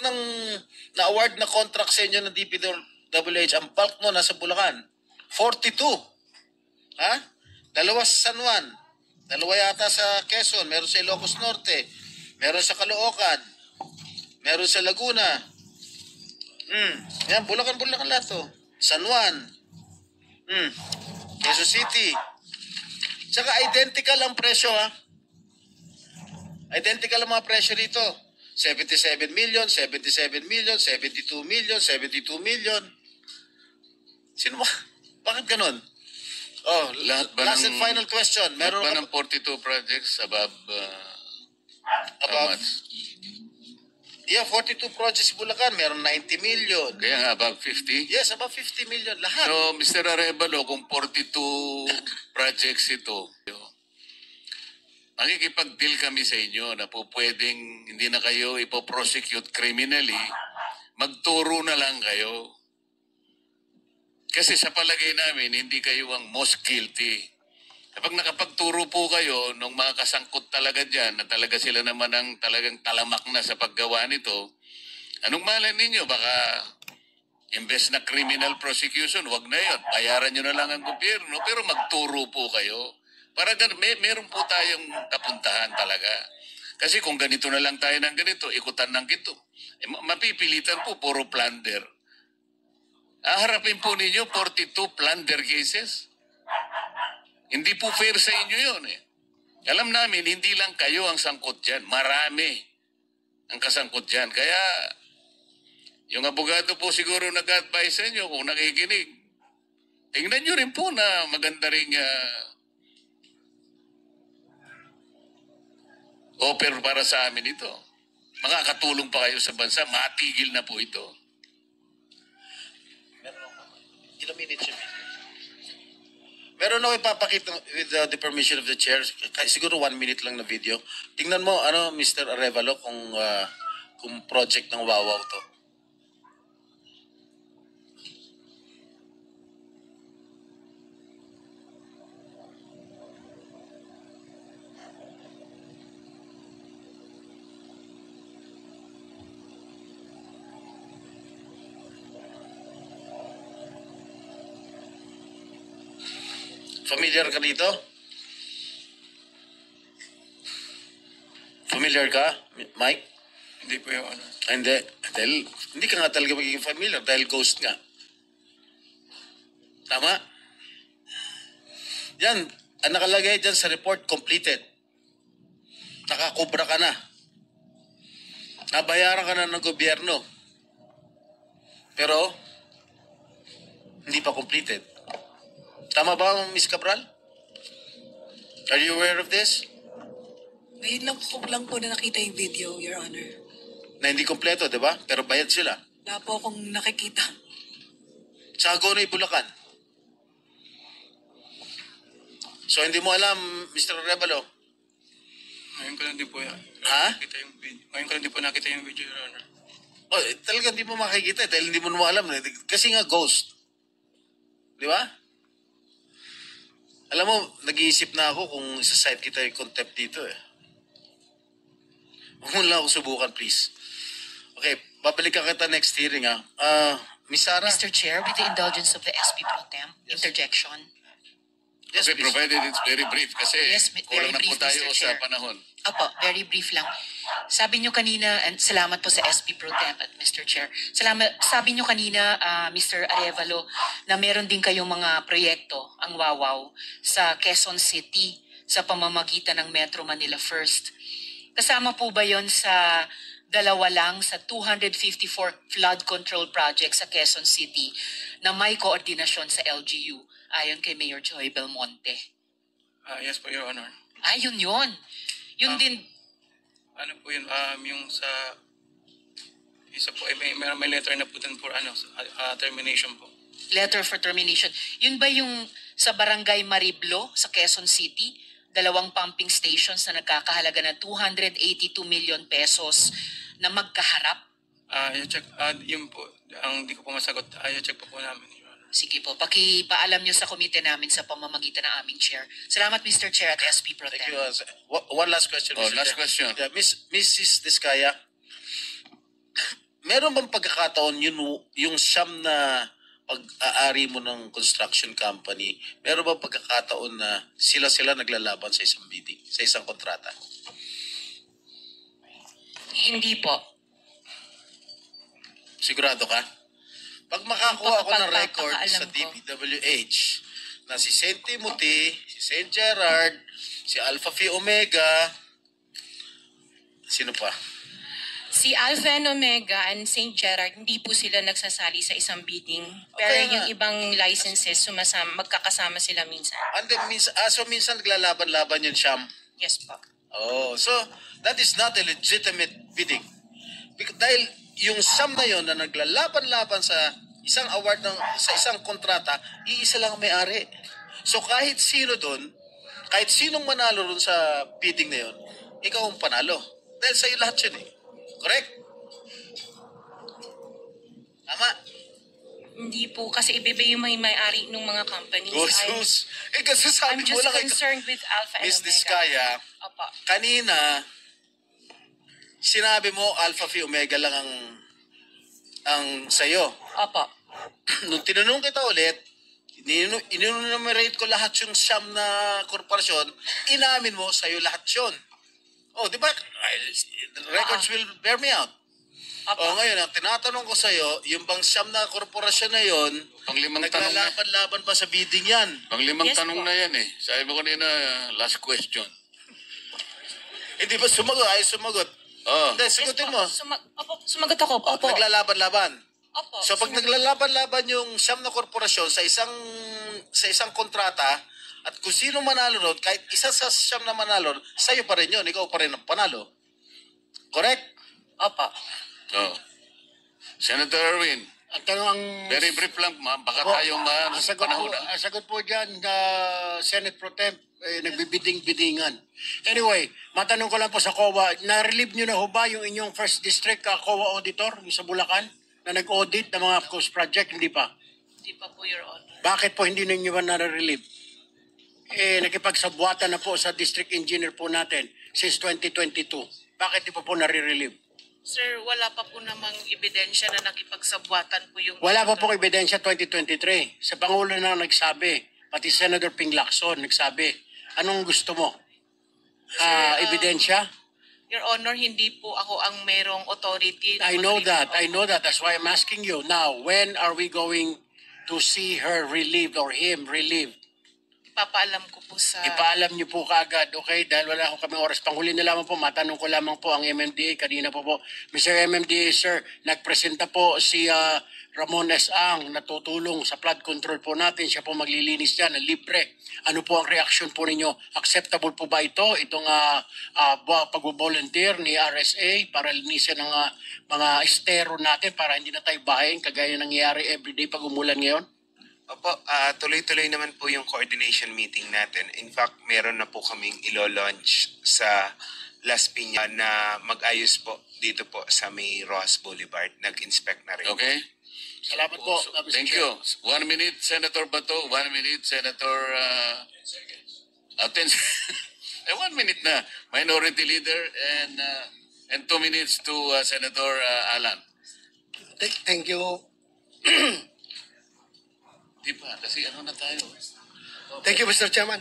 ng na-award na contract sa inyo ng DPWH, ang bulk mo nasa Bulacan. 42. Ha? Dalawa sa San Juan. Dalawa yata sa Quezon. Meron sa Ilocos Norte. Meron sa Caloocan. Meron sa Laguna. Yan, Bulacan lahat to. San Juan. Quezon City. Tsaka identical ang presyo, ha? Identical ang mga presyo rito. 77 million, 77 million, 72 million, 72 million. Sino ba? Bakit ganun? Oh, last and final question. Meron ba ng 42 projects above how much? Yeah, 42 projects Bulacan. Meron 90 million. Kaya nga above 50? Yes, above 50 million. Lahat. So, Mr. Arevalo, kung 42 projects ito, makikipag-deal kami sa inyo na po pwedeng hindi na kayo ipoprosecute criminally, magturo na lang kayo. Kasi sa palagay namin, hindi kayo ang most guilty. Kapag nakapagturo po kayo nung mga kasangkot talaga dyan, na talaga sila naman ang talagang talamak na sa paggawa nito, anong malay ninyo? Baka imbes na criminal prosecution, wag na yun. Bayaran nyo na lang ang gobyerno, pero magturo po kayo. Para meron po tayong kapuntahan talaga. Kasi kung ganito na lang tayo ng ganito, ikutan ng gito, mapipilitan po, puro plunder. Harapin po ninyo 42 plunder cases. Hindi po fair sa inyo yun eh. Alam namin, hindi lang kayo ang sangkot dyan. Marami ang kasangkot dyan. Kaya, yung abogado po siguro nag-advise sa inyo kung nakikinig. Tingnan nyo rin po na maganda rin offer para sa amin ito. Makakatulong pa kayo sa bansa. Matigil na po ito. Ilang minutes yun? Meron ako ipapakita with the permission of the chair. Siguro 1 minute lang na video. Tingnan mo, Mr. Arevalo, kung project ng Wawaw to. Familiar ka dito? Familiar ka, Mike? Hindi po yung ano. Hindi. Dahil, hindi ka nga talaga magiging familiar dahil ghost nga. Tama? Yan. Ang nakalagay dyan sa report, completed. Nakakubra ka na. Nabayaran ka na ng gobyerno. Pero, hindi pa completed. Tama ba, Ms. Cabral? Are you aware of this? Ngayon lang po na nakita yung video, Your Honor. Na hindi kompleto, di ba? Pero bayad sila. Wala po akong nakikita. Sa Agonoy, Bulacan. So, hindi mo alam, Mr. Arevalo? Ngayon ko lang din po yan. Ha? Nakita yung video. Ngayon ko lang din po nakita yung video, Your Honor. Oh, talaga hindi mo makikita dahil hindi mo alam. Kasi nga ghost. Di ba? Alam mo, nag-iisip na ako kung isa-site kita yung contempt dito eh. Huwag mo lang ako subukan, please. Okay, babalik ka kita next hearing ha. Miss Sarah? Mr. Chair, with the indulgence of the SP Pro Tem, Yes. interjection. Yes, Okay, please. provided it's very brief kasi Yes, kulang very na po brief, tayo Mr. sa Chair. panahon. Opo, very brief lang. Sabi nyo kanina, and salamat po sa SP Pro Temp at Mr. Chair. Sabi nyo kanina, Mr. Arevalo, na meron din kayong mga proyekto, ang Wawaw, sa Quezon City sa pamamagitan ng Metro Manila First. Kasama po ba yon sa dalawa lang sa 254 flood control projects sa Quezon City na may koordinasyon sa LGU ayon kay Mayor Joy Belmonte? Yes po, Your Honor. Ayun yun. Yun din. Ano po yun? Yung sa... Isa po, may letter na po dun for termination po. Letter for termination. Yun ba yung sa Barangay Mariblo sa Quezon City? 2 pumping stations na nagkakahalaga na 282 million pesos na magkaharap? I-check, yun po, ang di ko po masagot. I-check po namin, Your Honor. Sige po, pakipaalam nyo sa komite namin sa pamamagitan ng aming chair. Salamat Mr. Chair at SP Pro Tem. Thank you. One last question, Oh, Mr. last Chair. question. Yeah, Mrs. Diskaya, meron bang pagkakataon yung siyam na pag-aari mo ng construction company, meron bang pagkakataon na sila naglalaban sa isang bidding, sa isang kontrata? Hindi po. Sigurado ka? Pag makakuha ako ng record sa Pagpapakaalam ko. DPWH na si St. Timothy, si St. Gerard, si Alpha Phi Omega, sino pa? Si Alpha and Omega and St. Gerard, hindi po sila nagsasali sa isang bidding. Pero Okay yung nga. ibang licenses, magkakasama sila minsan. And then, so minsan naglalaban-laban yung siyam. Yes po. Oh, so that is not a legitimate bidding. Dahil yung siyam na yon na naglalaban-laban sa isang award sa isang kontrata, iisa lang ang may-ari. So kahit sino doon, kahit sinong manalo doon sa bidding na yon, ikaw ang panalo. Dahil sa'yo lahat yun eh. Correct? Tama? Hindi po, kasi iba yung may-ari ng mga companies. Sus. Kasi sabi I'm mo just lang, concerned with Alpha and Miss Omega. Diskaya, Opo. kanina, sinabi mo Alpha Phi Omega lang ang sa'yo. Opo. Nung tinanong kita ulit, inunumerate ko lahat yung siyam na korporasyon, inamin mo sa'yo lahat yun. Oh, di ba? The records will bear me out. Opo. Oh, ngayon, ang tinatanong ko sa'yo, yung bang siyam na korporasyon na yon, Panglimang tanong na. naglalaban-laban ba sa bidding yan? Panglimang Yes tanong po. na yan eh. Sabi mo kanina, last question. Hindi ba sumagot? Ay, sumagot. Oh. Hindi, sagutin mo. Opo, sumagot ako. Oh, Opo. naglalaban-laban. Opo. So pag naglalaban-laban yung siyam na korporasyon sa isang kontrata, at kung sino manalo ron, kahit isa sa siyam na manalo, sa'yo pa rin yun, ikaw pa rin ang panalo. Correct? Opo. Oh. Senator Erwin, Ang tanong ang very brief lang, baka Oh, tayo ang sagot po, panahon. ang sagot po dyan, Senate Pro Temp, nagbibiding-bidingan. Anyway, matanong ko lang po sa COA, na-relieve nyo na ho ba yung inyong first district COA auditor, yung sa Bulacan, na nag-audit ng mga coast project? Hindi pa. Hindi pa po, Your Honor. Bakit po hindi ninyo ba na-relieve? Nakipagsabwatan na po sa district engineer po natin since 2022. Bakit di pa po nare-relieve? Sir, wala pa po namang ebidensya na nakipagsabwatan po yung... Wala pa pong ebidensya 2023. Sa Pangulo na nagsabi, pati Senator Ping Lacson nagsabi, anong gusto mo? Ebidensya? Your Honor, hindi po ako ang merong authority. na I know mag-release. that. I know that. That's why I'm asking you. Now, when are we going to see her relieved or him relieved? Ipapaalam ko po sa... Ipaalam niyo po kaagad, okay? Dahil wala akong kaming oras. Panghuli na lamang po, matanong ko lamang po ang MMDA. Kanina po, Mr. MMDA, sir, nagpresenta po si Ramon S. Ang natutulong sa flood control po natin. Siya po maglilinis dyan, libre. Ano po ang reaction po ninyo? Acceptable po ba ito? Itong pag-volunteer ni RSA para linisin ang mga estero natin para hindi na tayo bahayin kagaya nangyayari everyday pag umulan ngayon? Opo, tuloy-tuloy naman po yung coordination meeting natin. In fact, meron na po kaming ilo-launch sa Las Piñas na mag-ayos po dito po sa may Ross Boulevard. Nag-inspect na rin. Okay? Salamat po. Mr. Thank Chair. you. 1 minute, Senator Bato. 1 minute, Senator... 1 minute na. Minority Leader and 2 minutes to Senator Alan. Thank you. Di ba? Kasi ano na tayo? Thank you, Mr. Chairman.